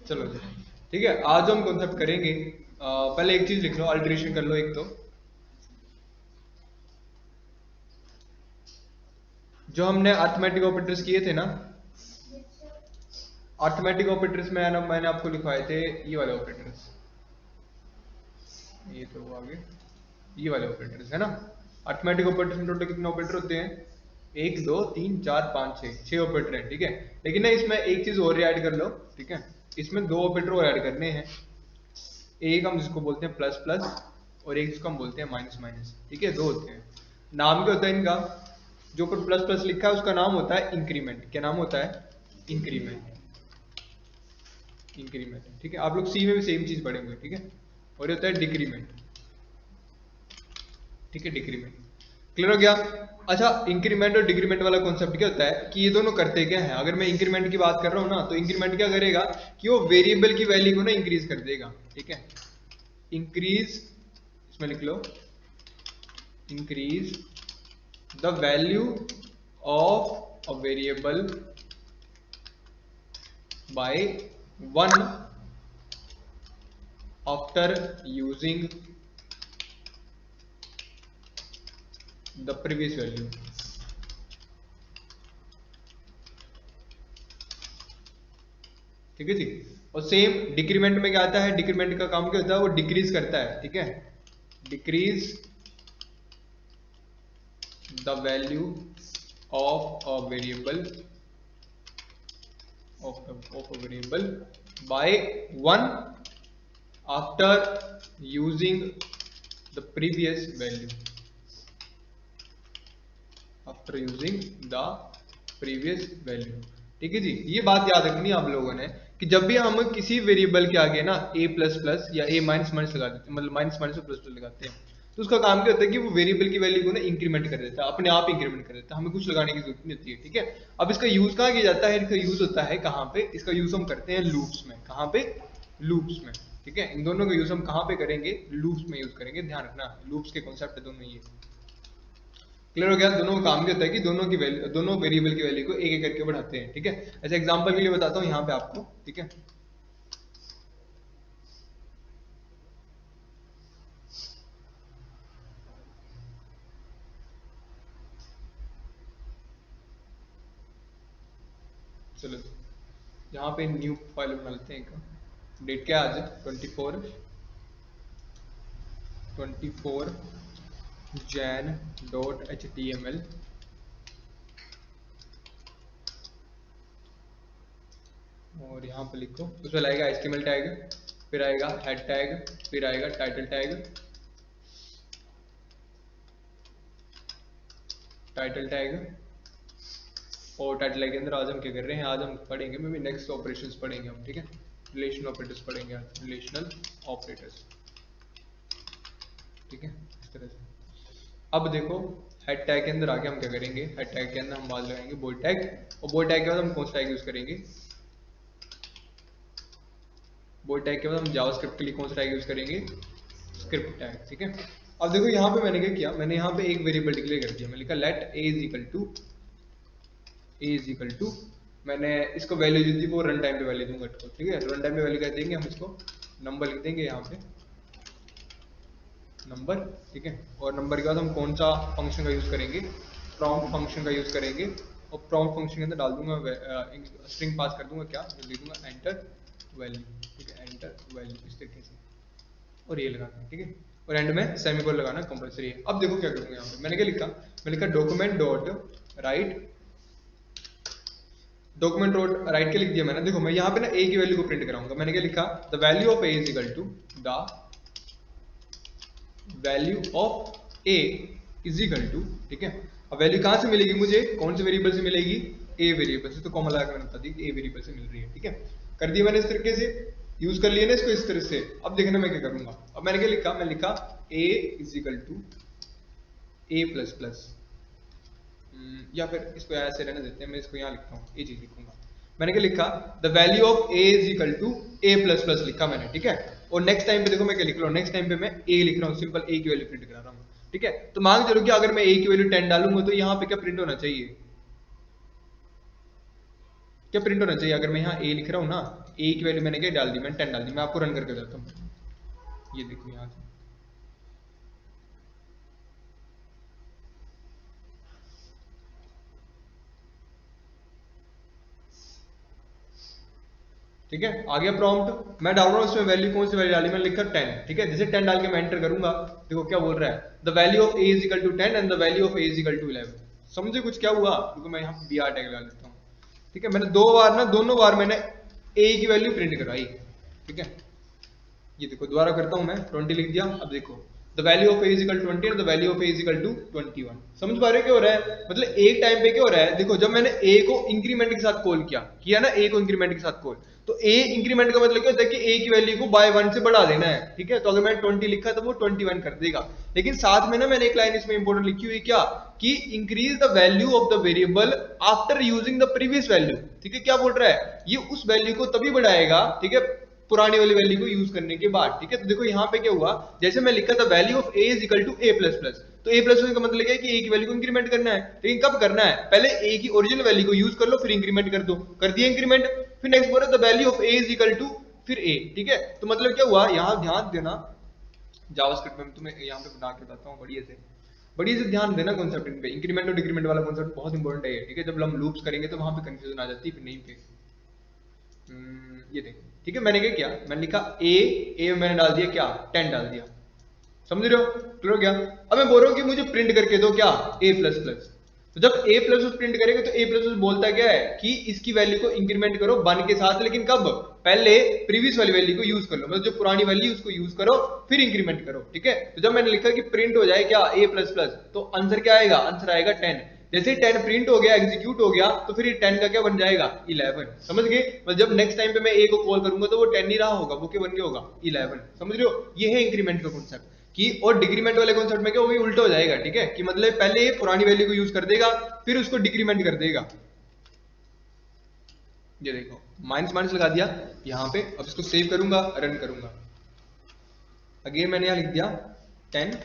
चलो जी, ठीक है। आज हम कॉन्सेप्ट करेंगे, पहले एक चीज लिख लो, अल्टरेशन कर लो एक। तो जो हमने अर्थमेटिक ऑपरेटर्स किए थे ना, अर्थमेटिक ऑपरेटर्स में ना मैंने आपको लिखवाए थे ये वाले ऑपरेटर्स, ये तो वो आगे ये वाले ऑपरेटर्स है ना। अर्थमेटिक ऑपरेटर्स में टोटल कितने ऑपरेटर होते हैं? 1 2 3 4 5 6 ऑपरेटर हैं, ठीक है। लेकिन ना इसमें एक चीज और ऐड कर लो, ठीक है। इसमें 2 ऑपरेटर और ऐड करने हैं। एक हम जिसको बोलते हैं प्लस प्लस और एक जिसको हम बोलते हैं माइनस माइनस, ठीक है। 2 होते हैं। नाम क्या होता है इनका? जो ऊपर प्लस प्लस लिखा है उसका नाम होता है इंक्रीमेंट। क्या नाम होता है? इंक्रीमेंट। इंक्रीमेंट, ठीक है। आप लोग सी में भी सेम चीज पढ़ेंगे, ठीक है। और ये होता है डिक्रीमेंट, ठीक है। डिक्रीमेंट क्लियर हो गया? अच्छा, इंक्रीमेंट और डिक्रीमेंट वाला कॉन्सेप्ट क्या होता है कि ये दोनों करते क्या है? अगर मैं इंक्रीमेंट की बात कर रहा हूं ना, तो इंक्रीमेंट क्या करेगा कि वो वेरिएबल की वैल्यू को ना इंक्रीज कर देगा, ठीक है। इंक्रीज, इसमें लिख लो, increase the value of a variable by 1 after using the previous value, ठीक है जी। और सेम डिक्रीमेंट में क्या आता है? डिक्रीमेंट का काम क्या होता है? वो डिक्रीज करता है, ठीक है। Decrease the value of a variable by 1 after using the previous value, ठीक है जी। ये बात याद रखनी है आप लोगों ने कि जब भी हम किसी वेरिएबल के आगे ना a प्लस प्लस या a माइनस माइनस लगा देते हैं, मतलब माइनस माइनस और प्लस प्लस लगाते हैं, तो उसका काम क्या होता है कि वो वेरिएबल की वैल्यू को ना इंक्रीमेंट कर देता है, अपने आप इंक्रीमेंट कर देता है, हमें कुछ लगाने की जरूरत नहीं होती है, ठीक है। अब इसका यूज कहाँ किया जाता है? इसका यूज होता है कहाँ पे? इसका यूज हम करते हैं लूप्स में। कहाँ पे? लूप्स में, ठीक है। इन दोनों का यूज हम कहाँ पे करेंगे? लूप्स में यूज करेंगे। ध्यान रखना, लूप्स के कॉन्सेप्ट है दोनों ये। क्लियर हो गया? दोनों का काम क्या होता है कि दोनों की वैल्यू, दोनों वेरिएबल की वैल्यू को एक एक करके बढ़ाते हैं, ठीक है। ऐसे एग्जांपल के लिए बताता हूं यहाँ पे आपको, ठीक है। चलो, यहाँ पे न्यू फाइल बना लेते हैं एक। डेट क्या है आज? 24 jan.html। और यहाँ पे लिखो, उसमें आएगा HTML टैग, फिर आएगा हेड टैग, फिर आएगा टाइटल टैग, और टाइटल टैग के अंदर आज हम क्या कर रहे हैं? आज हम पढ़ेंगे, मे बी नेक्स्ट ऑपरेशंस पढ़ेंगे हम, ठीक है। रिलेशन ऑपरेटर्स पढ़ेंगे आज, रिलेशनल ऑपरेटर्स, ठीक है। इस तरह से अब देखो, हेड टैग के अंदर आके हम क्या करेंगे? हेड टैग के अंदर हम बाद लगाएंगे बोल्ड टैग, और बोल्ड टैग के बाद हम कौन सा टैग यूज करेंगे? बोल्ड टैग के बाद हम जावास्क्रिप्ट के लिए कौन सा टैग यूज करेंगे? स्क्रिप्ट टैग, ठीक है। अब देखो यहाँ पे मैंने क्या किया, मैंने यहाँ पे एक वेरिएबल डिक्लेयर कर दिया। मैं लिखा let a is equal to, मैंने इसको वैल्यू जो दी वो रन टाइम पे वैल्यू दूंगा, ठीक है। रन टाइम पे वैल्यू क्या देंगे? हम इसको नंबर लिख देंगे यहाँ पे, नंबर, ठीक है। और नंबर के बाद हम कौन सा फंक्शन का यूज करेंगे? प्रॉम्प्ट फंक्शन का यूज करेंगे। और प्रॉम्प्ट फंक्शन के अंदर डाल दूंगा स्ट्रिंग पास कर दूंगा, क्या लिख दूंगा? एंटर वैल्यू, ठीक है। एंटर वैल्यू इस तरीके से, और ये लगाना है, ठीक है। और एंड में सेमीकोलन लगाना कंपलसरी है। अब देखो क्या करूंगा यहाँ पे, मैंने क्या लिखा? मैंने लिखा document dot right, document dot right के लिख दिया मैंने। देखो मैं यहाँ पे ना a की वैल्यू को प्रिंट कराऊंगा। मैंने क्या लिखा? The value of a is equal to the value of a is equal to, ठीक है। अब वैल्यू कहाँ से मिलेगी मुझे? कौन से वेरिएबल से मिलेगी? a वेरिएबल से। तो कॉमा लगा के मैंने बता दी कि a वेरिएबल से मिल रही है, ठीक है। कर दिया मैंने इस तरीके से, यूज कर लिया ना इसको इस तरह से। अब देखना मैं क्या करूंगा। अब मैंने क्या लिखा? मैं लिखा a is equal to a plus plus, या फिर इसको ऐसे रहने देते हैं, मैं इसको यहाँ लिखता हूँ, ये चीज लिखूंगा। मैंने क्या लिखा? The value of a is equal to a plus plus लिखा मैंने, ठीक है। और नेक्स्ट टाइम पे देखो मैं क्या लिख रहा हूँ? नेक्स्ट टाइम पे मैं a लिख रहा हूँ, सिंपल a की वैल्यू प्रिंट करा रहा हूँ, ठीक है। तो मान चलो कि अगर मैं a की वैल्यू 10 डालूंगा तो यहाँ पे क्या प्रिंट होना चाहिए? क्या प्रिंट होना चाहिए? अगर मैं यहाँ a लिख रहा हूँ ना, ए की वैल्यू मैंने क्या डाल दी, मैंने 10 डाल दी। मैं आपको रन करके बताता हूँ, ये देखो यहाँ से, ठीक है। आ गया प्रॉम्प्ट, मैं डाल रहा हूँ इसमें वैल्यू, कौन सी वैल्यू डाली, मैंने लिखा 10, ठीक है। जैसे 10 डाल के मैं एंटर करूंगा, देखो क्या बोल रहा है, the value of a is equal to 10 and the value of a is equal to 11। समझे कुछ क्या हुआ, क्योंकि मैं यहाँ पे br टैग लगा लेता हूँ, ठीक है। मैंने दोनों बार मैंने ए की वैल्यू प्रिंट करवाई, ठीक है। ये देखो दोबारा करता हूं मैं, 20 लिख दिया। अब देखो the value of a is equal to 20 and the value of a is equal to 21। समझ पा रहे हो क्या हो रहा है, मतलब एक टाइम पे क्या हो रहा है, देखो जब मैंने ए को इंक्रीमेंट के साथ कॉल किया ना, ए को इंक्रीमेंट के साथ कॉल, तो ए इंक्रीमेंट का मतलब क्या होता है कि ए की वैल्यू को बाय 1 से बढ़ा देना है, ठीक है। तो अगर मैंने 20 लिखा तो वो 21 कर देगा। लेकिन साथ में ना मैंने एक लाइन इसमें इंपॉर्टेंट लिखी हुई क्या, कि increase the value of the variable after using the previous value, ठीक है। क्या बोल रहा है, ये उस वैल्यू को तभी बढ़ाएगा, ठीक है, पुरानी वाली वैल्यू को यूज करने के बाद, ठीक है। तो देखो यहाँ पे क्या हुआ, जैसे मैं लिखा था value of a is equal to a plus plus, तो ए प्लस का मतलब क्या है कि ए की वैल्यू को इंक्रीमेंट करना है। लेकिन कब करना है, पहले ए की ओरिजिनल वैल्यू को यूज कर लो, फिर इंक्रीमेंट कर दो, कर दिया इंक्रीमेंट। फिर नेक्स्ट बोल रहा है the value of a is equal to फिर ए, ठीक है। तो मतलब क्या हुआ, यहाँ ध्यान देना, जावास्क्रिप्ट में तुम्हें यहाँ पे बना के बताता हूँ, बढ़िया से ध्यान देना कॉन्सेप्ट पे, इंक्रीमेंट और डिक्रीमेंट वाला कॉन्सेप्ट बहुत इंपॉर्टेंट है, ठीक है। जब हम लूप्स करेंगे तो वहां पे कंफ्यूजन आ जाती है, फिर नहीं पे ये देखो, ठीक है। मैंने क्या किया, मैंने लिखा ए में मैंने डाल दिया क्या, 10 डाल दिया, समझ रहे हो, क्लियर हो गया। अब मैं बोल रहा हूँ कि मुझे प्रिंट करके दो क्या, ए प्लस प्लस। तो जब ए प्लस प्रिंट करेंगे तो ए प्लस बोलता क्या है कि इसकी वैल्यू को इंक्रीमेंट करो 1 के साथ, लेकिन कब, पहले प्रीवियस वाली वैल्यू को यूज कर लो, मतलब जो पुरानी वैल्यू उसको यूज करो, फिर इंक्रीमेंट करो, ठीक है। तो जब मैंने लिखा कि प्रिंट हो जाए क्या, ए प्लस प्लस, तो आंसर क्या आएगा, आंसर आएगा 10। जैसे 10 प्रिंट हो गया, एग्जीक्यूट हो गया, तो फिर ये 10 का क्या बन जाएगा, 11। समझ गए, मतलब जब नेक्स्ट टाइम पे मैं ए को कॉल करूंगा तो वो 10 नहीं रहा होगा, वो क्या बन गया होगा, 11। समझ रहे हो, ये है इंक्रीमेंट का कॉन्सेप्ट कि, और डिक्रीमेंट वाले कॉन्सेप्ट में क्या, वो भी उल्टा हो जाएगा, ठीक है, कि मतलब पहले ये पुरानी वैल्यू को यूज कर देगा, फिर उसको डिक्रीमेंट कर देगा। ये देखो माइनस माइनस लगा दिया यहाँ पे, अब इसको सेव करूंगा, रन करूंगा, अगेन मैंने यहाँ लिख दिया 10,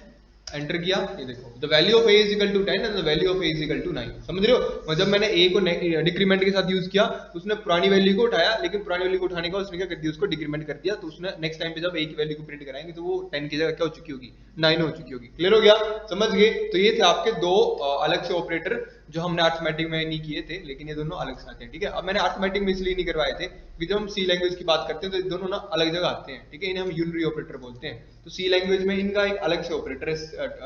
एंटर किया, ये देखो the value of a is equal to 10 and the value of a is equal to 9। समझ रहे हो, मतलब जब मैंने ए को डिक्रीमेंट के साथ यूज किया तो उसने पुरानी वैल्यू को उठाया, लेकिन पुरानी वैल्यू को उठाने के बाद उसने क्या कर दिया, उसको डिक्रीमेंट कर दिया। तो उसने नेक्स्ट टाइम पे जब ए की वैल्यू को प्रिंट कराएंगे तो वो 10 की जगह क्या हो चुकी होगी, 9 हो चुकी होगी। क्लियर हो गया, समझ गए। तो ये थे आपके दो अलग से ऑपरेटर जो हमने अरिथमेटिक में नहीं किए थे, लेकिन ये दोनों अलग से आते हैं, ठीक है। अब मैंने अरिथमेटिक में इसलिए नहीं करवाए थे कि जब हम सी लैंग्वेज की बात करते हैं तो ये दोनों ना अलग जगह आते हैं, ठीक है। इन्हें हम यूनिरी ऑपरेटर बोलते हैं। तो सी लैंग्वेज में इनका एक अलग से ऑपरेटर है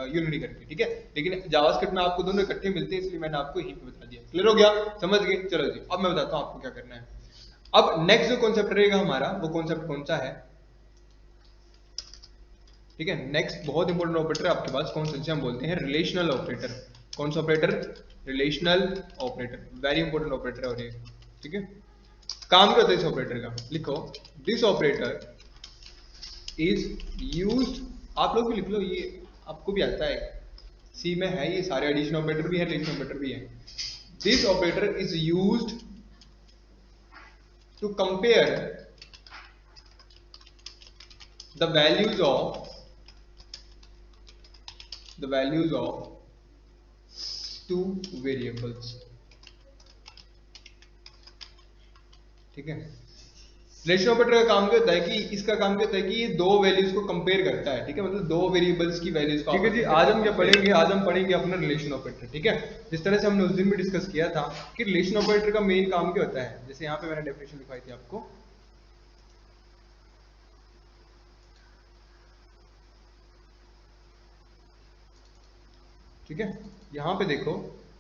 यूनिरी करके, ठीक है। लेकिन जावास्क्रिप्ट में आपको दोनों इकट्ठे मिलते हैं, इसलिए मैंने आपको यहीं पे बता दिया। क्लियर हो गया, समझ गए। चलो जी, अब मैं बताता हूँ आपको क्या करना है। अब नेक्स्ट जो कॉन्सेप्ट रहेगा हमारा, वो कॉन्सेप्ट कौन सा है, ठीक है। नेक्स्ट बहुत इंपॉर्टेंट ऑपरेटर है आपके पास, कौन सा, जिसे हम बोलते हैं रिलेशनल ऑपरेटर। कौन सा operator, relational operator, very important operator है और ये, ठीक है। काम क्या होता है इस ऑपरेटर का, लिखो दिस ऑपरेटर इज यूज्ड, आप लोग भी लिख लो, ये आपको भी आता है, सी में है ये सारे, एडिशन ऑपरेटर भी है, रिलेशन ऑपरेटर भी है। This operator is used to compare the values of two variables, ठीक है। रिलेशन ऑपरेटर का काम क्या होता है कि, इसका काम क्या होता है कि ये दो वैल्यूज को कंपेयर करता है, ठीक है, मतलब दो वेरिएबल्स की वैल्यूज को। ठीक है जी, आज हम क्या पढ़ेंगे, आज हम पढ़ेंगे अपना रिलेशन ऑपरेटर, ठीक है। जिस तरह से हमने उस दिन भी डिस्कस किया था कि रिलेशन ऑपरेटर का मेन काम क्या होता है, जैसे यहाँ पे मैंने डेफिनेशन लिखवाई थी आपको, ठीक है। यहाँ पे देखो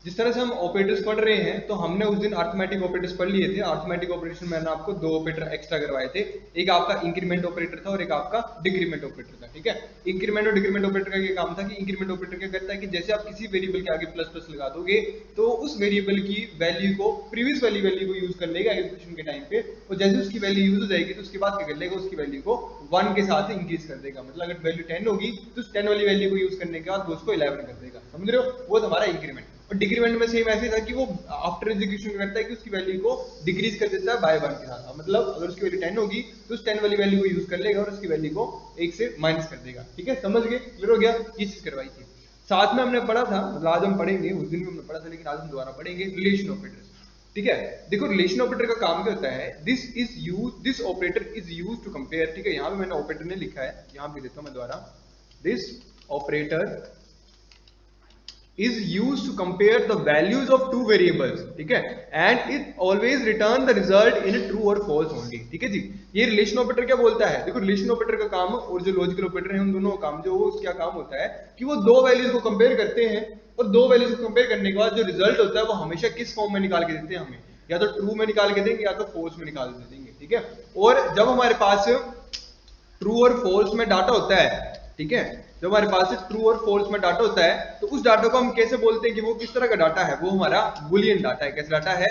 जिस तरह से हम ऑपरेटर्स पढ़ रहे हैं, तो हमने उस दिन अरिथमेटिक ऑपरेटर्स पढ़ लिए थे। अरिथमेटिक ऑपरेशन में मैंने आपको दो ऑपरेटर एक्स्ट्रा करवाए थे, एक आपका इंक्रीमेंट ऑपरेटर था और एक आपका डिक्रीमेंट ऑपरेटर था, ठीक है। इंक्रीमेंट और डिक्रीमेंट ऑपरेटर का ये काम था कि इंक्रीमेंट ऑपरेटर क्या करता है कि जैसे आप किसी वेरिएबल के आगे प्लस प्लस लगा दोगे तो उस वेरिएबल की वैल्यू को प्रीवियस वाली वैल्यू को यूज कर लेगा एग्जीक्यूशन के टाइम पे, और जैसे उसकी वैल्यू यूज हो जाएगी तो उसके बाद क्या कर लेगा, उसकी वैल्यू को 1 के साथ इंक्रीज कर देगा। मतलब अगर वैल्यू 10 होगी तो उस 10 वाली वैल्यू को यूज करने के बाद वो उसको 11 कर देगा। समझ रहे हो, वो हमारा इंक्रीमेंट। और डिक्रीमेंट में सेम ऐसे था कि वो आफ्टर एग्जीक्यूशन करता है कि उसकी वैल्यू को डिक्रीज कर देता है बाय 1 के साथ। मतलब अगर उसकी वैल्यू 10 होगी तो उस 10 वाली वैल्यू को यूज कर लेगा और उसकी वैल्यू को 1 से माइनस कर देगा, ठीक है। समझ गए, क्लियर हो गया, ये चीज करवाई थी। साथ में हमने पढ़ा था, मतलब आज हम पढ़ेंगे, उस दिन भी हमने पढ़ा था लेकिन आज हम दोबारा पढ़ेंगे रिलेशन ऑपरेटर्स, ठीक है। देखो रिलेशन ऑपरेटर का काम क्या होता है, this operator is used to compare, ठीक है। यहां पे मैंने ऑपरेटर ने लिखा है, यहां पे देता हूं मैं दोबारा, this operator is used to compare the values of two variables, ठीक है, and it always return the result in true or false only, ठीक है जी। ये रिलेशन ऑपरेटर क्या बोलता है, देखो रिलेशन ऑपरेटर का काम और जो लॉजिकल ऑपरेटर है उन दोनों का काम, जो क्या काम होता है कि वो दो वैल्यूज को कंपेयर करते हैं और दो वैल्यूज को कंपेयर करने के बाद जो रिजल्ट होता है वो हमेशा किस फॉर्म में निकाल के देते हैं हमें, या तो ट्रू में निकाल के देंगे या तो फॉल्स में निकाल के देंगे, ठीक है। और जब हमारे पास ट्रू और फॉल्स में डाटा होता है, ठीक है, जब हमारे पास ट्रू और फॉल्स में डाटा होता है तो उस डाटा को हम कैसे बोलते हैं कि वो किस तरह का डाटा है, वो हमारा बुलियन डाटा है। कैसे डाटा है,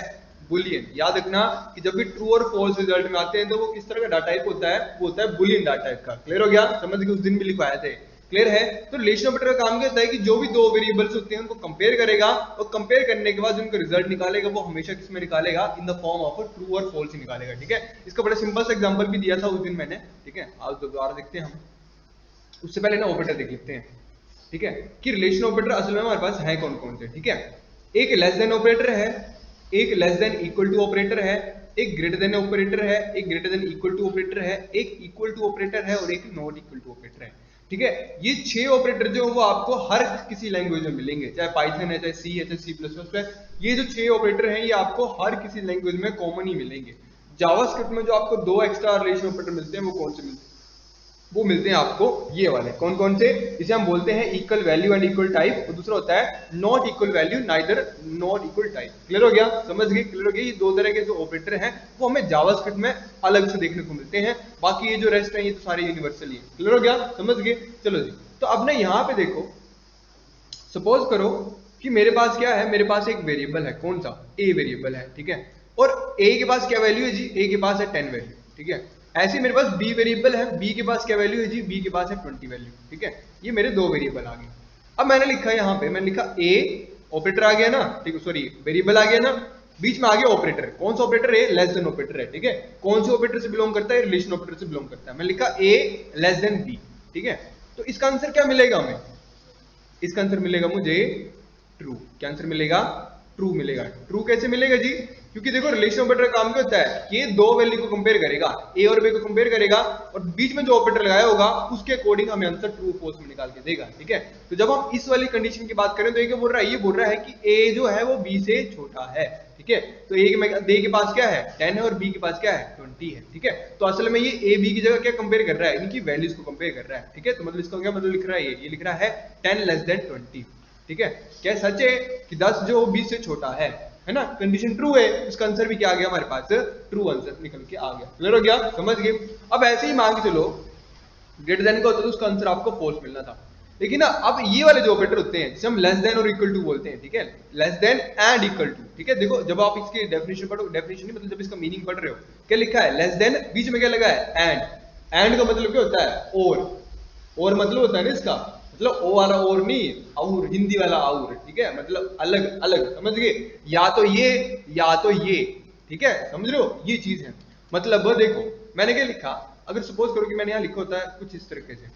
बुलियन। याद रखना कि जब भी ट्रू और फॉल्स रिजल्ट में आते हैं तो वो किस तरह का डाटा टाइप होता है, वो होता है बुलियन डाटा टाइप का। क्लियर हो गया, समझ के उस दिन भी लिखवाए थे, क्लियर है। तो रिलेशन ऑपरेटर का काम क्या होता है कि जो भी दो वेरिएबल्स होते हैं उनको कंपेयर करेगा और कंपेयर करने के बाद उनका रिजल्ट निकालेगा वो हमेशा किस में निकालेगा, in the form of true और फॉल्स ही निकालेगा, ठीक है। इसका बड़ा सिंपल सा एग्जांपल भी दिया था उस दिन मैंने, ठीक है। आज दोबारा देखते हैं हम, उससे पहले ना ऑपरेटर देख लेते हैं, ठीक है, कि रिलेशन ऑपरेटर असल में हमारे पास है कौन कौन से, ठीक है। एक लेस देन ऑपरेटर है, एक less than equal to operator है, एक ग्रेटर देन ऑपरेटर है, एक greater than equal to operator है, एक इक्वल टू ऑपरेटर है और एक नॉट इक्वल टू ऑपरेटर है, ठीक है। ये 6 ऑपरेटर जो वो आपको हर किसी लैंग्वेज में मिलेंगे, चाहे पाइथन है, चाहे सी है, चाहे C++ है। ये जो 6 ऑपरेटर हैं ये आपको हर किसी लैंग्वेज में कॉमन ही मिलेंगे। जावास्क्रिप्ट में जो आपको 2 एक्स्ट्रा रिलेशन ऑपरेटर मिलते हैं वो कौन से मिलते हैं, वो मिलते हैं आपको ये वाले, कौन कौन से, इसे हम बोलते हैं equal value and equal type, और दूसरा होता है not equal value neither not equal type. Clear हो गया, समझ गए, क्लियर हो गया। ये दो तरह के जो ऑपरेटर हैं वो हमें जावास्क्रिप्ट में अलग से देखने को मिलते हैं, बाकी ये जो रेस्ट है ये तो सारे यूनिवर्सल ही है। क्लियर हो गया, समझ गए। चलो जी, तो अब ना यहाँ पे देखो, सपोज करो कि मेरे पास क्या है, मेरे पास एक वेरिएबल है, कौन सा, ए वेरिएबल है, ठीक है। और ए के पास क्या वैल्यू है जी, ए के पास है 10 वैल्यू, ठीक है। ऐसे मेरे पास बी वेरिएबल है, बी के पास क्या वैल्यू है जी, बी के पास है 20 वैल्यू, ठीक है। ये मेरे दो वेरिएबल आ गए। अब मैंने लिखा यहाँ पे, मैंने लिखा ए ऑपरेटर आ गया ना, ठीक है, सॉरी वेरिएबल आ गया ना, बीच में आ गया ऑपरेटर। कौन सा ऑपरेटर है, लेस देन ऑपरेटर है, ठीक है। कौन से ऑपरेटर से बिलोंग करता है, रिलेशन ऑपरेटर से बिलोंग करता है। मैंने लिखा ए लेस देन बी, ठीक है। तो इसका आंसर क्या मिलेगा हमें, इसका आंसर मिलेगा मुझे ट्रू। क्या आंसर मिलेगा, ट्रू मिलेगा। ट्रू कैसे मिलेगा जी, क्योंकि देखो रिलेशन ऑपरेटर का काम क्या होता है, ये दो वैल्यू को कंपेयर करेगा, ए और बी को कंपेयर करेगा और बीच में जो ऑपरेटर लगाया होगा उसके अकॉर्डिंग हमें आंसर ट्रू फॉल्स में निकाल के देगा, ठीक है। तो जब हम इस वाली कंडीशन की बात करें तो ये क्या बोल रहा है, ये बोल रहा है कि ए जो है वो बी से छोटा है, ठीक है। तो ए के पास क्या है, 10 है और बी के पास क्या है, 20 है, ठीक है। तो असल में ये ए बी की जगह क्या कंपेयर कर रहा है, इनकी वैल्यूज को कंपेयर कर रहा है, ठीक है। तो मतलब इसका क्या मतलब लिख रहा है, ये लिख रहा है 10 लेस देन 20, ठीक है। क्या सच है कि 10 जो 20 से छोटा है ना, कंडीशन ट्रू है, इसका आंसर भी क्या आ गया हमारे पास, ट्रू आंसर निकल के आ गया। क्लियर हो गया, समझ गए। अब ऐसे ही मान के चलो ग्रेटर देन का होता तो उसका आंसर आपको फॉल्स मिलना था, लेकिन ना अब ये वाले जो ऑपरेटर होते हैं जिसे हम लेस देन और इक्वल टू बोलते हैं, ठीक है, less than and equal to, ठीक है। देखो जब आप इसकी डेफिनेशन पढ़ो, डेफिनेशन नहीं मतलब जब इसका मीनिंग पढ़ रहे हो, क्या लिखा है, लेस देन, बीच में क्या लगा है, एंड का मतलब क्या होता है, और मतलब होता है ना इसका मतलब ओ वाला और नहीं, और हिंदी वाला और, ठीक है, मतलब अलग अलग, समझ गए, या तो ये, ठीक है, समझ रहे हो, ये चीज है। मतलब देखो मैंने क्या लिखा, अगर सपोज करो कि मैंने यहाँ लिखा होता है कुछ इस तरीके से,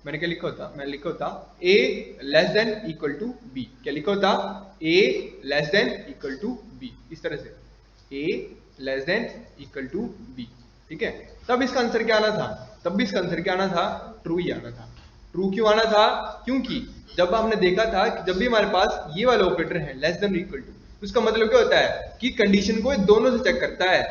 मैंने क्या लिखा होता, मैंने लिखा होता a less than equal to b. क्या लिखा होता, a less than equal to b, इस तरह से a less than equal to b, ठीक है। तब इसका आंसर क्या आना था, तब भी इसका आंसर क्या आना था, ट्रू ही आना था। ट्रू क्यों आना था, क्योंकि जब हमने देखा था कि जब भी हमारे पास ये वाला ऑपरेटर है लेस देन इक्वल टू, उसका मतलब क्या होता है कि कंडीशन को दोनों से चेक करता है,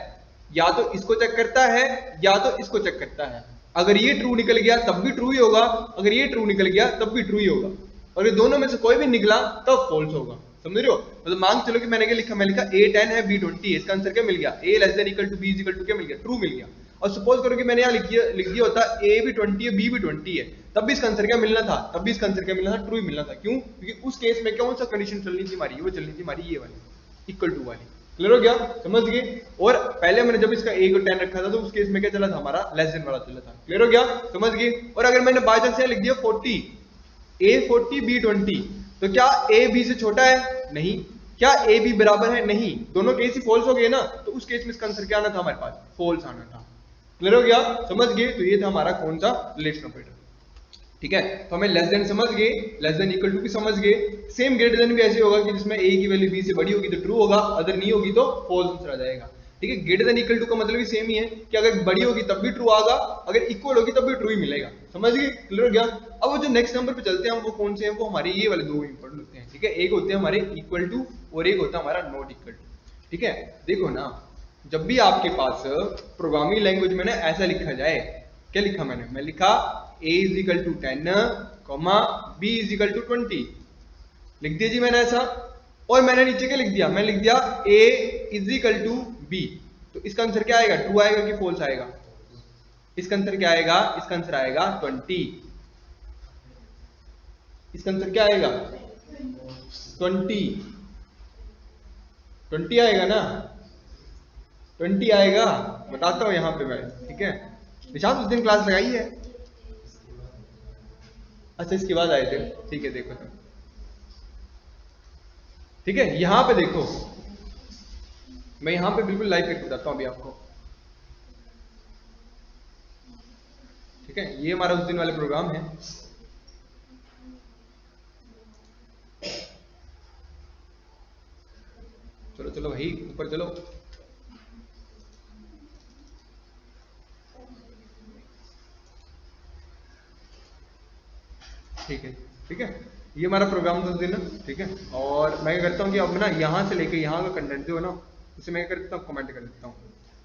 या तो इसको चेक करता है या तो इसको चेक करता है। अगर ये ट्रू निकल गया तब भी ट्रू ही होगा, अगर ये ट्रू निकल गया तब भी ट्रू ही होगा, और ये दोनों में से कोई भी निकला तब फॉल्स होगा, समझ रहे हो। मतलब मान चलो कि मैंने क्या लिखा, मैं लिखा ए 10 है बी 20 है, इसका आंसर क्या मिल गया, a less than equal to b is equal to क्या मिल गया, ट्रू मिल गया। और सपोज करो कि मैंने यहाँ लिख दिया होता ए भी 20 है बी भी 20 है, तब भी इसका आंसर क्या मिलना था, तब भी इसका आंसर क्या मिलना था, ट्रू ही मिलना था। क्यों, क्योंकि उस केस में कौन सा कंडीशन चलनी थी हमारी, वो चलनी थी हमारी ये वाली इक्वल टू वाली। क्लियर हो गया, समझ गए। और पहले मैंने जब इसका ए को 10 रखा था तो उस केस में क्या चला था, हमारा लेस देन वाला चला था। क्लियर हो गया, समझ गए। और अगर मैंने बाय चांस लिख दिया 40, ए 40 बी 20, तो क्या ए बी से छोटा है, नहीं। क्या ए बी बराबर है, नहीं। दोनों केस ही फॉल्स हो गए ना, तो उस केस में इसका आंसर क्या आना था हमारे पास, फॉल्स आना था। क्लियर हो गया, समझ गए। तो ये था हमारा कौन सा रिलेशन ऑपरेटर। ठीक है। तो हमें लेस देन समझ गए, लेस देन इक्वल टू भी समझ गए। सेम ग्रेटर देन भी ऐसे होगा कि जिसमें a की वैल्यू b से बड़ी होगी तो ट्रू होगा, अगर नहीं होगी तो फॉल्स आंसर आ जाएगा। ठीक है, ग्रेटर देन इक्वल टू का मतलब भी सेम ही है कि अगर बड़ी होगी तब भी ट्रू आएगा, अगर इक्वल होगी तब भी ट्रू ही मिलेगा। समझ गए, क्लियर हो गया। अब वो जो नेक्स्ट नंबर पे चलते हैं हम, वो कौन से हैं, वो हमारे ये वाले दो इंपॉर्टेंट होते हैं। ठीक है, एक होते हैं हमारे इक्वल टू और एक होता है हमारा नॉट इक्वल टू। ठीक है, देखो ना, जब भी आपके पास प्रोग्रामिंग लैंग्वेज में ना ऐसा लिखा जाए, क्या लिखा मैं लिखा a is equal to 10 comma b is equal to 20 लिख दिया जी मैंने ऐसा, और मैंने नीचे क्या लिख दिया, मैं लिख दिया a is equal to b। तो इसका आंसर क्या आएगा, ट्रू आएगा कि फॉल्स आएगा? इसका आंसर क्या आएगा, इसका आंसर आएगा 20। इसका आंसर क्या आएगा 20 आएगा ना, 20 आएगा, बताता हूं यहां पे मैं। ठीक है, निशांत उस दिन क्लास लगाई है? अच्छा, इसके बाद आए थे। ठीक है, देखो तुम, ठीक है, यहां पे देखो, मैं यहां पे बिल्कुल लाइव करके बताता हूं अभी आपको। ठीक है, ये हमारा उस दिन वाले प्रोग्राम है। चलो चलो भाई, ऊपर चलो। ठीक है, ठीक है, ये हमारा प्रोग्राम था दिन। ठीक है, और मैं क्या करता हूँ कि अब ना यहाँ से लेके यहाँ का कंटेंट जो है ना, उसे मैं क्या करता हूँ, कमेंट कर देता हूँ।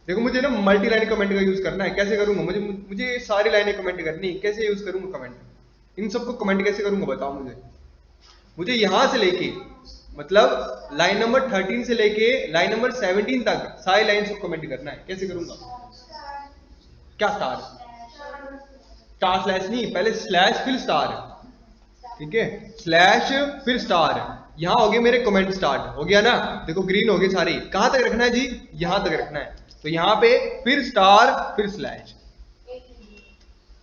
देखो, मुझे ना मल्टी लाइन कमेंट का यूज करना है। कैसे करूंगा, मुझे सारी लाइनें कमेंट करनी, कैसे यूज करूंगा कमेंट, इन सबको कमेंट कैसे करूंगा बताओ मुझे यहां से लेके, मतलब लाइन नंबर 13 से लेके लाइन नंबर 17 तक सारी लाइन को कमेंट करना है। कैसे करूंगा, क्या स्टार स्लैश नहीं, पहले स्लैश फिर स्टार। ठीक है, स्लैश फिर स्टार, यहां हो गए मेरे कमेंट स्टार्ट, हो गया ना, देखो ग्रीन हो गए सारे। कहां तक रखना है जी, यहां तक रखना है। तो यहां पे फिर स्टार फिर स्लैश,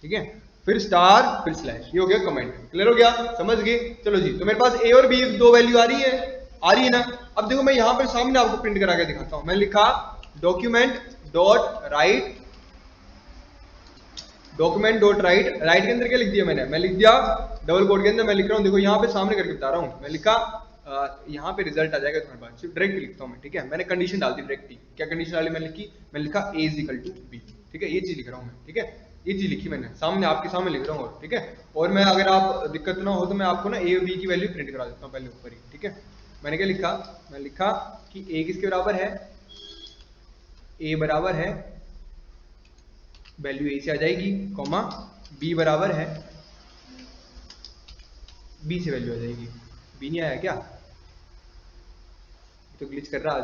ठीक है, फिर स्टार फिर स्लैश, ये हो गया कमेंट। क्लियर हो गया, समझ गए। चलो जी, तो मेरे पास ए और बी दो वैल्यू आ रही है ना। अब देखो, मैं यहां पर सामने आपको प्रिंट करा के दिखाता हूं। मैं लिखा document dot right, document dot right, right के अंदर क्या लिख दिया मैं लिख दिया डबल कोड के अंदर, मैं लिख रहा हूँ, देखो यहाँ पे सामने करके बता रहा हूँ। मैं लिखा यहाँ पे रिजल्ट आ जाएगा तुम्हारे पास, सिर्फ डायरेक्ट लिखता हूँ मैं। ठीक है, मैंने कंडीशन डाल दी डायरेक्ट। क्या कंडीशन डाली मैंने लिखी, मैं लिखा a is equal to b। ठीक है, ये चीज लिख रहा हूँ मैं। ठीक है, ये चीज लिखी मैंने सामने, आपके सामने लिख रहा हूँ। ठीक है, और मैं, अगर आप दिक्कत ना हो तो मैं आपको ना a और b की वैल्यू प्रिंट करा देता हूँ पहले ऊपर ही। ठीक है, मैंने क्या लिखा, मैं लिखा कि a किसके बराबर है, a बराबर है, वैल्यू a से आ जाएगी, कॉमा b बराबर है, b से वैल्यू आ जाएगी। b नहीं आया क्या, तो ग्लिच कर रहा आज।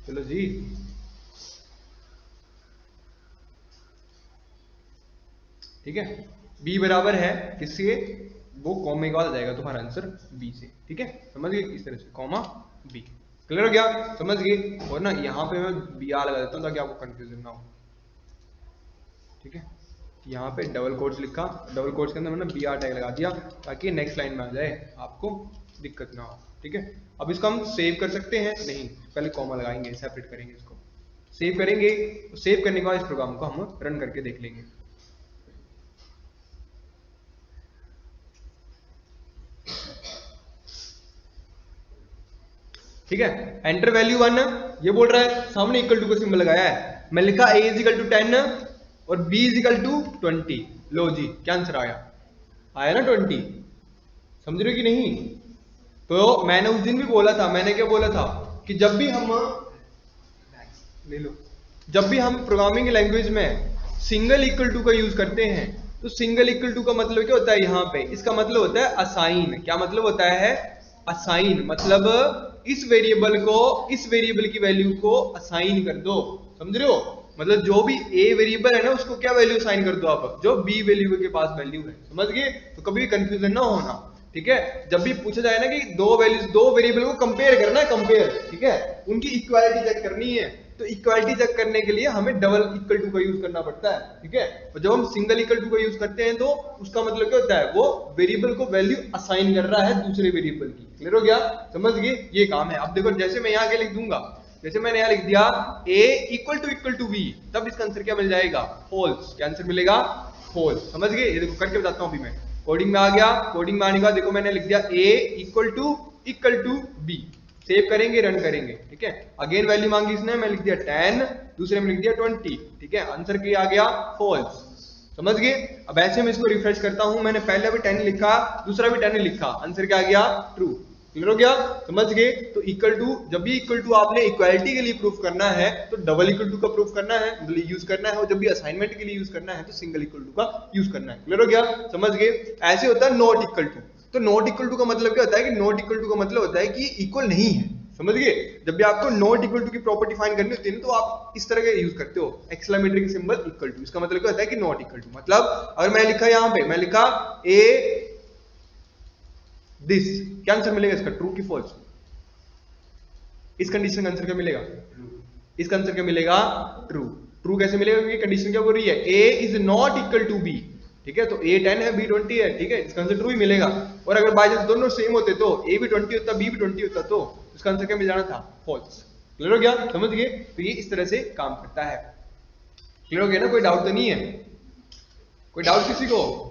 चलो जी, ठीक है, b बराबर है किससे, वो कॉमे के बाद आ जाएगा तुम्हारा आंसर b से। ठीक है, समझ गए, इस तरह से कॉमा b। क्लियर हो गया, समझ गए। और ना यहाँ पे मैं बी आर लगा देता हूँ ताकि आपको कंफ्यूजन ना हो। ठीक है, यहाँ पे डबल कोट्स लिखा, डबल कोट्स के अंदर मैंने बी आर टैग लगा दिया ताकि नेक्स्ट लाइन में आ जाए, आपको दिक्कत ना हो। ठीक है, अब इसको हम सेव कर सकते हैं, नहीं पहले कॉमा लगाएंगे, सेपरेट करेंगे, इसको सेव करेंगे। सेव करने के बाद इस प्रोग्राम को हम रन करके देख लेंगे। ठीक है, एंटर वैल्यू 1, ये बोल रहा है, सामने इक्वल टू का सिंबल लगाया है। मैं लिखा a इज इक्वल टू 10 और b इज इक्वल टू 20। लो जी, क्या आंसर आया ना 20। समझ रहे हो कि नहीं? तो मैंने उस दिन भी बोला था, मैंने क्या बोला था कि जब भी हम ले लो, जब भी हम प्रोग्रामिंग लैंग्वेज में सिंगल इक्वल टू का यूज करते हैं, तो सिंगल इक्वल टू का मतलब क्या होता है, यहाँ पे इसका मतलब होता है असाइन। क्या मतलब होता है, असाइन, मतलब इस वेरिएबल को, इस वेरिएबल की वैल्यू को असाइन कर दो। समझ रहे हो, मतलब जो भी a वेरिएबल है ना, उसको क्या वैल्यू असाइन कर दो आप, जो b वैल्यू के पास वैल्यू है। समझ गए, तो कभी भी कंफ्यूजन ना होना। ठीक है, जब भी पूछा जाए ना कि दो वेरिएबल को कंपेयर करना है, कंपेयर, ठीक है, उनकी इक्वालिटी चेक करनी है, तो इक्वालिटी चेक करने के लिए हमें डबल इक्वल टू का यूज करना पड़ता है। ठीक है, और जब हम सिंगल इक्वल टू का यूज करते हैं तो उसका मतलब क्या होता है, वो वेरिएबल को वैल्यू असाइन कर रहा है दूसरे वेरिएबल की। क्लियर हो गया, समझ गए, ये काम है। अब देखो, जैसे मैं यहाँ के लिख दूंगा, जैसे मैंने यहाँ लिख दिया a इक्वल टू b, तब इसका आंसर क्या मिल जाएगा? फॉल्स। क्या आंसर मिलेगा? फॉल्स। समझ गए? ये देखो करके बताता हूँ अभी मैं। कोडिंग में आ गया, कोडिंग में आने के बाद देखो मैंने लिख दिया a equal to b। Save करेंगे, रन करेंगे, ठीक है। अगेन वैल्यू मांगी इसने, मैं लिख दिया 10, दूसरे में लिख दिया 20, ठीक है। आंसर क्या आ गया? फॉल्स। समझ गए? अब ऐसे में इसको रिफ्रेश करता हूं, मैंने पहले भी 10 लिखा, दूसरा भी 10 लिखा, आंसर क्या आ गया? ट्रू। क्लियर हो गया? समझ गए? तो इक्वल टू, जब भी इक्वल टू आपने इक्वालिटी के लिए प्रूफ करना है तो डबल इक्वल टू का प्रूफ करना है, मतलब यूज करना है, और जब भी असाइनमेंट के लिए यूज करना है तो सिंगल इक्वल टू का यूज करना है। क्लियर हो गया? समझ गए? ऐसे होता है नॉट इक्वल टू। तो नॉट इक्वल टू का मतलब क्या होता है कि नॉट इक्वल टू का मतलब होता है कि इक्वल नहीं है। समझ गए? जब भी आपको नॉट इक्वल टू की प्रॉपर्टी फाइंड करनी होती है ना, तो आप इस तरह का यूज करते हो, एक्सक्लेमेटरी सिंबल इक्वल टू। इसका मतलब क्या होता है कि नॉट इक्वल टू। मतलब अगर मैं लिखा यहां पे, मैं लिखा ए दिस, क्या आंसर मिलेगा इसका? ट्रू की फॉल्स? इस कंडीशन का आंसर क्या मिलेगा? इसका आंसर क्या मिलेगा? ट्रू। ट्रू कैसे मिलेगा? क्योंकि कंडीशन क्या बोल रही है? A is not equal to b, ठीक है। तो a 10 है, b 20 है, ठीक है। इसका आंसर ट्रू ही मिलेगा। और अगर बाय चांस दोनों सेम होते तो a भी 20 होता, b भी 20 होता, तो इसका आंसर क्या मिल जाना था? फॉल्स। क्लियर हो गया? समझ गए? तो ये इस तरह से काम करता है। क्लियर हो गया ना? कोई डाउट तो नहीं है? कोई डाउट किसी को?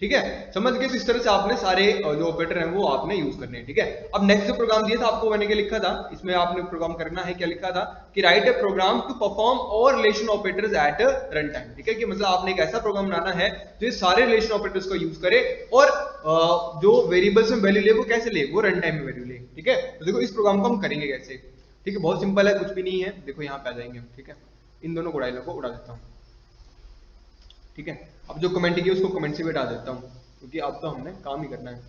ठीक है, समझ गए? तो इस तरह से आपने सारे जो ऑपरेटर हैं वो आपने यूज करने हैं, ठीक है। अब नेक्स्ट जो प्रोग्राम दिया था आपको, मैंने क्या लिखा था इसमें, आपने प्रोग्राम करना है, क्या लिखा था कि write a program to perform all relation operators at run time, ठीक है। कि मतलब आपने एक ऐसा प्रोग्राम बनाना है जो सारे रिलेशन ऑपरेटर्स को यूज करे और जो वेरिएबल्स में वैल्यू ले वो कैसे ले? वो रन टाइम में वैल्यू ले, ठीक है। तो देखो इस प्रोग्राम को हम करेंगे कैसे, ठीक है। बहुत सिंपल है, कुछ भी नहीं है। देखो यहाँ पे आ जाएंगे हम, ठीक है। इन दोनों उड़ाइलों को उड़ा देता हूँ, ठीक है। अब जो कमेंट किया उसको कमेंट से भी हटा देता हूँ, क्योंकि अब तो हमने काम ही करना है,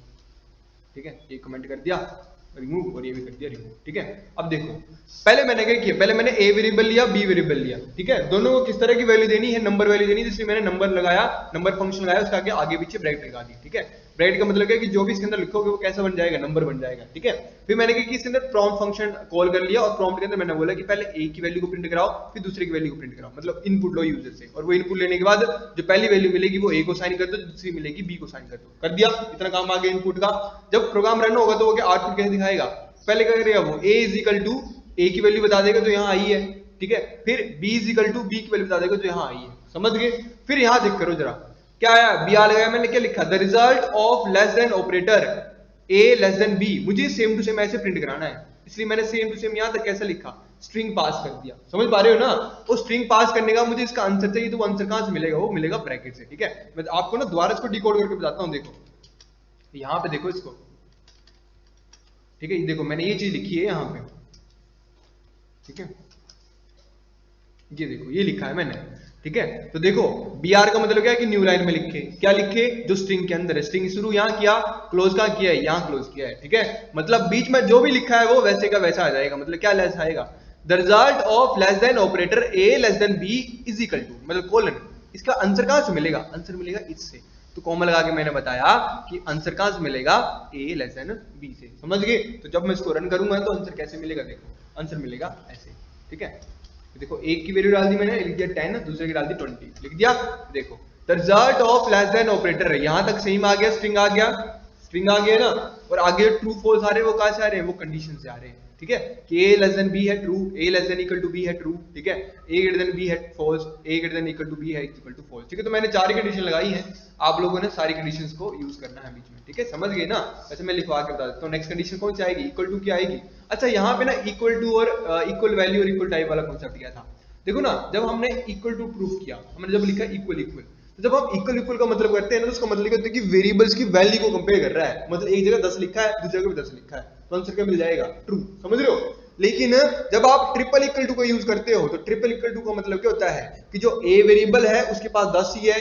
ठीक है। ये कमेंट कर दिया रिमूव और ये भी कर दिया रिमूव, ठीक है। अब देखो पहले मैंने क्या किया, पहले मैंने a वेरिएबल लिया, b वेरिएबल लिया, ठीक है। दोनों को किस तरह की वैल्यू देनी है? नंबर वैल्यू देनी है, जिसमें मैंने नंबर लगाया, नंबर फंक्शन लगाया, उसका आगे पीछे ब्रैकेट लगा दी, ठीक है। ब्रैकेट का मतलब है कि जो भी इसके अंदर लिखोगे वो कैसा बन जाएगा? नंबर बन जाएगा, ठीक है। फिर मैंने क्या किया, इसके अंदर प्रॉम्प्ट फंक्शन कॉल कर लिया, और प्रॉम्प्ट के अंदर मैंने बोला कि पहले a की वैल्यू को प्रिंट कराओ, फिर दूसरे की वैल्यू को प्रिंट कराओ, मतलब इनपुट लो यूजर से, और वो इनपुट लेने के बाद जो पहली वैल्यू मिलेगी वो a को साइन कर दो, दूसरी मिलेगी b को साइन कर दो। कर दिया, इतना काम आ गया इनपुट का। जब प्रोग्राम रन होगा तो वो क्या आउटपुट कैसे दिखाएगा? पहले क्या करेगा वो? a is equal to a की वैल्यू बता देगा जो यहाँ आई है, ठीक है। फिर b is equal to b की वैल्यू बता देगा जो यहाँ आई है। समझ गए? फिर यहाँ चेक करो जरा, क्या आया? b आ लगाया, मैंने क्या लिखा? The result of less than operator a less than b, मुझे सेम टू सेम ऐसे प्रिंट कराना है, इसलिए मैंने सेम टू सेम यहाँ तक कैसे लिखा? स्ट्रिंग पास कर दिया। समझ पा रहे हो ना? वो स्ट्रिंग पास करने का मुझे इसका आंसर चाहिए, तो वो आंसर कहां से मिलेगा? वो मिलेगा ब्रैकेट से, ठीक है। मैं आपको ना दोबारा इसको डिकोड करके बताता हूँ। देखो यहाँ पे देखो इसको, ठीक है। देखो मैंने ये चीज लिखी है यहाँ पे, ठीक है। ये देखो ये लिखा है मैंने, ठीक है। तो देखो br का मतलब क्या है कि न्यू लाइन में लिखे, क्या लिखे? जो स्ट्रिंग के अंदर है। स्ट्रिंग शुरू यहाँ किया, क्लोज कहाँ किया है? यहाँ क्लोज किया है, ठीक है। मतलब बीच में जो भी लिखा है वो वैसे का वैसा आ जाएगा। मतलब क्या लेस आएगा? The result of less than operator a less than b is equal to, मतलब कोलन। इसका आंसर कहां से मिलेगा? आंसर मिलेगा इससे। तो कॉमा लगा के मैंने बताया कि आंसर कहां से मिलेगा? a लेस देन b से। समझ गए? तो जब मैं इसको रन करूंगा तो आंसर कैसे मिलेगा? देखो आंसर मिलेगा ऐसे, ठीक है। देखो एक की वैल्यू डाल दी मैंने, लिख दिया 10, दूसरे की डाल दी 20, लिख दिया। देखो the result of less than operator है, यहां तक सेम आ गया, स्ट्रिंग आ गया, स्ट्रिंग आ गया ना। और आगे ट्रू फॉल्स आ रहे हैं, वो कहां से आ रहे हैं? वो कंडीशन से आ रहे हैं, ठीक है। कि a लेस देन b है true, a less than equal to b है ट्रू, ठीक है। a ग्रेटर देन b है false, a greater than equal to b है इक्वल टू फॉल्स, ठीक है। तो मैंने चार कंडीशन लगाई है, आप लोगों ने सारी कंडीशंस को यूज करना है बीच में, ठीक है। समझ गए ना? वैसे मैं लिखवा के बता देता हूं। नेक्स्ट कंडीशन कौन सी आएगी? इक्वल टू की आएगी। अच्छा यहाँ पे ना इक्वल टू और इक्वल वैल्यू और इक्वल टाइप वाला कॉन्सेप्ट दिया था। देखो ना, जब हमने इक्वल टू प्रूफ किया, हमने जब लिखा इक्वल इक्वल, तो जब हम इक्वल इक्वल का मतलब करते हैं ना, तो उसका मतलब कहते हैं कि वेरिएबल्स की वैल्यू को कंपेयर कर रहा है। मतलब एक जगह 10 लिखा है, दूसरी जगह भी 10 लिखा है, तो आंसर क्या मिल जाएगा? ट्रू। समझ रहे हो? लेकिन जब आप ट्रिपल इक्वल टू को यूज करते हो, तो ट्रिपल इक्वल टू का मतलब क्या होता है कि जो a वेरिएबल है उसके पास 10 ही है,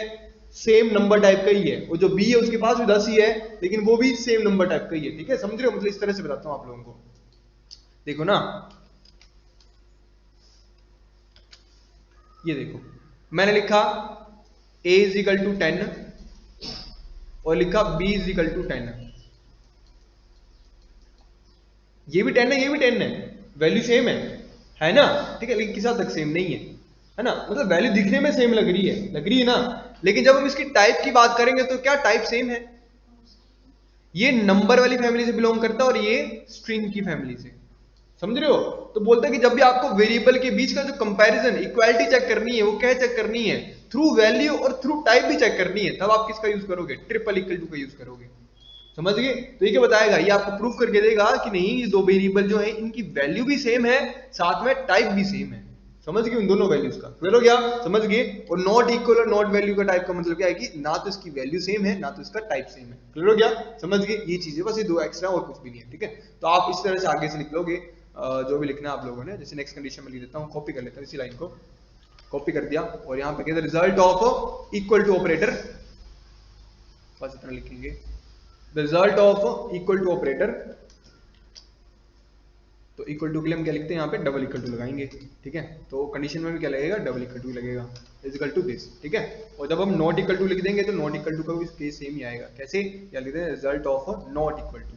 सेम नंबर टाइप का ही है, और जो b है उसके पास भी 10 ही है, लेकिन वो भी सेम नंबर टाइप का ही है, ठीक है। समझ रहे हो? मतलब इस तरह से बताता हूं आप लोगों को। देखो ना, ये देखो मैंने लिखा a इज इक्वल टू 10 और लिखा b इज इक्वल टू 10। ये भी 10 है, ये भी 10 है, वैल्यू सेम है ना, ठीक है। लेकिन किस हद तक सेम नहीं है ना। मतलब वैल्यू दिखने में सेम लग रही है ना, लेकिन जब हम इसकी टाइप की बात करेंगे तो क्या टाइप सेम है? ये नंबर वाली फैमिली से बिलोंग करता है और ये स्ट्रिंग की फैमिली से, समझ रहे हो? तो बोलता है कि जब भी आपको वेरिएबल के बीच का जो कंपैरिजन, इक्वालिटी चेक करनी है, वो क्या चेक करनी है? थ्रू वैल्यू और थ्रू टाइप भी चेक करनी है, तब आप किसका यूज करोगे? ट्रिपल इक्वल टू का यूज करोगे। समझ गए? तो ये क्या बताएगा? ये आपको प्रूफ करके देगा कि नहीं, ये दो वेरिएबल जो है इनकी वैल्यू भी सेम है, साथ में टाइप भी सेम है। समझ गए उन दोनों वैल्यूज का? क्लियर हो गया? समझ गए? और नॉट इक्वल और नॉट वैल्यू का टाइप का मतलब क्या है कि ना तो इसकी वैल्यू सेम है, ना तो इसका टाइप सेम है। क्लियर हो गया? समझ गए? ये चीजें बस, ये दो एक्स्ट्रा और कुछ भी नहीं है। ठीक है, तो आप इस तरह से आगे से लिख लोगे जो भी लिखना है आप लोगों ने। जैसे नेक्स्ट कंडीशन में लिख देता हूँ, कॉपी कर लेता हूँ, इसी लाइन को कॉपी कर दिया और यहाँ पे कहते result of equal to operator, बस इतना लिखेंगे, the result of equal to operator. तो इक्वल टू के लिए हम क्या लिखते हैं? यहाँ पे डबल इक्वल टू लगाएंगे। ठीक है, तो कंडीशन में भी क्या लगेगा? डबल इक्वल टू लगेगा, इक्वल टू दिस। ठीक है, और जब हम नॉट इक्वल टू लिख देंगे तो नॉट इक्वल टू का भी केस सेम ही आएगा। कैसे? क्या लिखते हैं? Result of not equal to,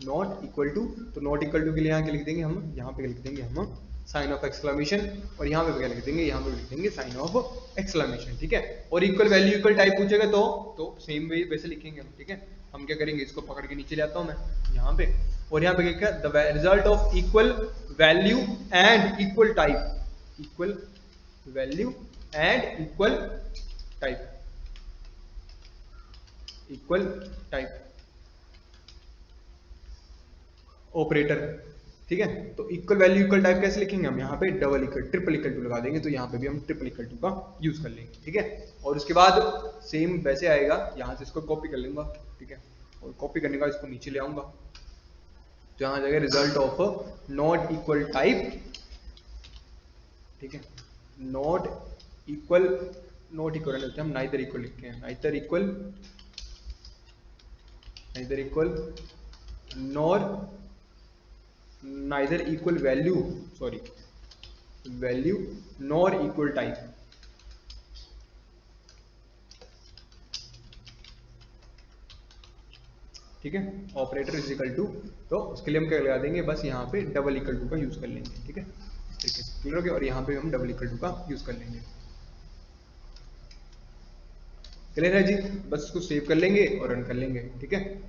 not equal to. तो नॉट इक्वल टू के लिए यहाँ क्या लिख देंगे हम? यहाँ पे लिख देंगे हम साइन ऑफ एक्सक्लेमेशन, और यहाँ पे क्या लिख देंगे? यहाँ पे लिख देंगे साइन ऑफ एक्सक्लेमेशन। ठीक है, और इक्वल वैल्यू इक्वल टाइप पूछेगा तो सेम वे वैसे लिखेंगे हम। ठीक है, हम क्या करेंगे? इसको पकड़ के नीचे ले आता हूँ मैं यहाँ पे, और यहाँ पे क्या? The result of equal value and equal type, equal value and equal type, equal type operator. ठीक है, तो इक्वल वैल्यू इक्वल टाइप कैसे लिखेंगे हम? यहाँ पे double equal, triple equal to लगा देंगे, तो यहाँ पे भी हम ट्रिपल इक्वल टू का यूज कर लेंगे। ठीक है, और उसके बाद सेम वैसे आएगा, यहाँ से इसको कॉपी कर लूंगा। ठीक है, और कॉपी करने का इसको नीचे ले आऊंगा, तो यहाँ जाएगा result of not equal type. ठीक है, नॉट इक्वल, नॉट इक्वल लेते हैं हम, नाइदर इक्वल लिखते हैं, neither equal, neither equal nor, neither equal value, sorry, value nor equal type। ठीक है, ऑपरेटर इज इक्वल टू, तो उसके लिए हम क्या लगा देंगे? बस यहाँ पे डबल इक्वल टू का यूज कर लेंगे। ठीक है, इस तरीके से क्लियर हो गया, और यहाँ पे हम डबल इक्वल टू का यूज कर लेंगे। क्लियर है जी? बस इसको सेव कर लेंगे और रन कर लेंगे। ठीक है,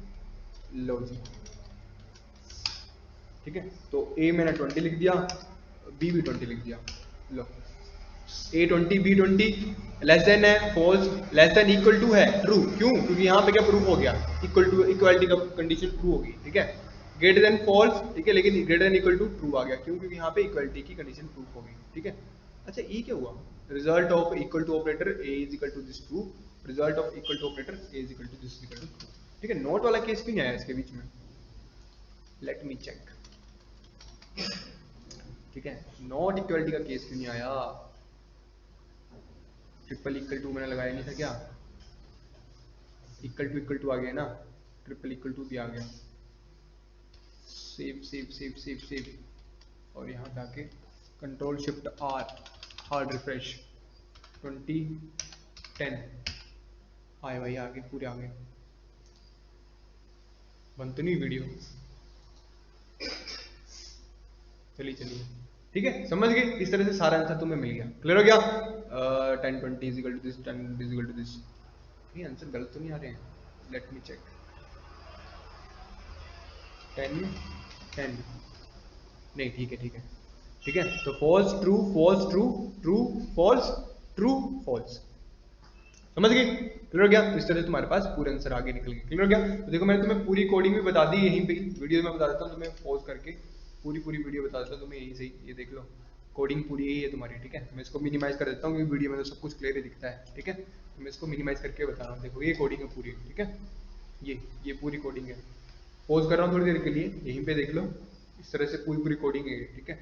लो जी। ठीक है, तो ए मैंने 20 लिख दिया, बी भी 20 लिख दिया। लो, ए 20 बी 20 लेस देन है false, less than equal to है ट्रू। क्यों? क्योंकि यहाँ पे क्या प्रूफ हो गया? इक्वल टू, इक्वालिटी का कंडीशन ट्रू हो गई। ठीक है, ग्रेटर देन फॉल्स, ठीक है, लेकिन greater than equal to true आ गया। क्यों? क्योंकि यहाँ पे इक्वालिटी की कंडीशन प्रूफ हो गई। ठीक है, अच्छा ये क्या हुआ? Result of equal to operator a is equal to this true, result of equal to operator a is equal to this equal to true. ठीक है, नोट वाला केस क्यों नहीं आया इसके बीच में? Let me check. ठीक है, नॉट इक्वलिटी का केस क्यों नहीं आया? ट्रिपल इक्वल टू मैंने लगाया नहीं था क्या? इक्वल टू आ गया ना, ट्रिपल इक्वल टू भी आ गया। Save save save save save, और यहाँ जाके control shift R, hard refresh, 20 10 आए भाई, आगे पूरे आगे। बन तो नहीं वीडियो? चलिए चलिए, ठीक है, समझ गए? इस तरह से सारा आंसर तुम्हें मिल गया। क्लियर हो गया? 10 20 is equal to this, 10 is equal to this. ये आंसर गलत तो नहीं आ रहे हैं? Late me check. 10 10 नहीं, ठीक है ठीक है ठीक है। तो false true false true true false true false, समझ गए? क्लियर हो गया? तो इस तरह से तुम्हारे पास पूरे आंसर आगे निकल गए। क्लियर हो गया? तो देखो मैंने तुम्हें पूरी कोडिंग भी बता दी यहीं पे, वीडियो में बता देता हूँ तुम्हें, पॉज करके पूरी वीडियो बता देता हूँ तुम्हें यहीं से ही। ये देख लो, कोडिंग पूरी यही है तुम्हारी। ठीक है, मैं इसको मिनिमाइज कर देता हूँ क्योंकि वीडियो में तो सब कुछ क्लियर ही दिखता है। ठीक है, तो मैं इसको मिनिमाइज करके बता रहा हूँ। देखो ये कोडिंग है पूरी। ठीक है, ये पूरी कोडिंग है। पॉज कर रहा हूँ थोड़ी देर के लिए, यहीं पे देख लो, इस तरह से पूरी कोडिंग है। ठीक है,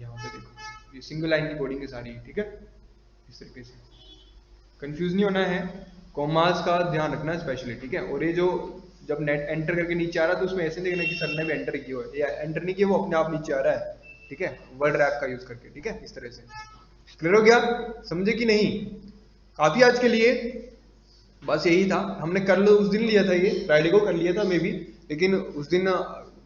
यहाँ पे देखो, ये सिंगल लाइन की कोडिंग है सारी। ठीक है, इस तरीके से कंफ्यूज नहीं होना है, कॉमास का ध्यान रखना स्पेशली। ठीक है, और ये जो जब नेट एंटर करके नीचे आ रहा है तो उसमें ऐसे नहीं देखना कि सर ने भी एंटर किया है, या एंटर नहीं किया, वो अपने आप नीचे आ रहा है। ठीक है, वर्ड रैप का यूज करके। ठीक है, इस तरह से। क्लियर हो गया? समझे कि नहीं? काफी आज के लिए बस यही था। हमने कर लो उस दिन लिया था, ये फ्राइडे को कर लिया था मे भी, लेकिन उस दिन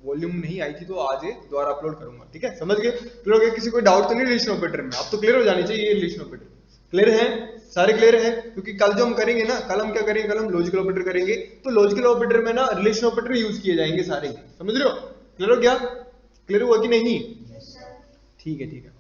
वॉल्यूम नहीं आई थी, तो आज ये दोबारा अपलोड करूंगा। ठीक है, समझ गए? क्लियर हो गया? किसी को डाउट तो नहीं रिलेशन ऑपरेटर में? अब तो क्लियर हो जानी चाहिए रिलेशन ऑपरेटर। क्लियर है? सारे क्लियर है? क्योंकि कल जो हम करेंगे ना, कल हम क्या करेंगे? कल हम लॉजिकल ऑपरेटर करेंगे, तो लॉजिकल ऑपरेटर में ना रिलेशन ऑपरेटर यूज किए जाएंगे सारे। समझ रहे हो? क्लियर हो गया? क्लियर हुआ कि नहीं? ठीक है ठीक है।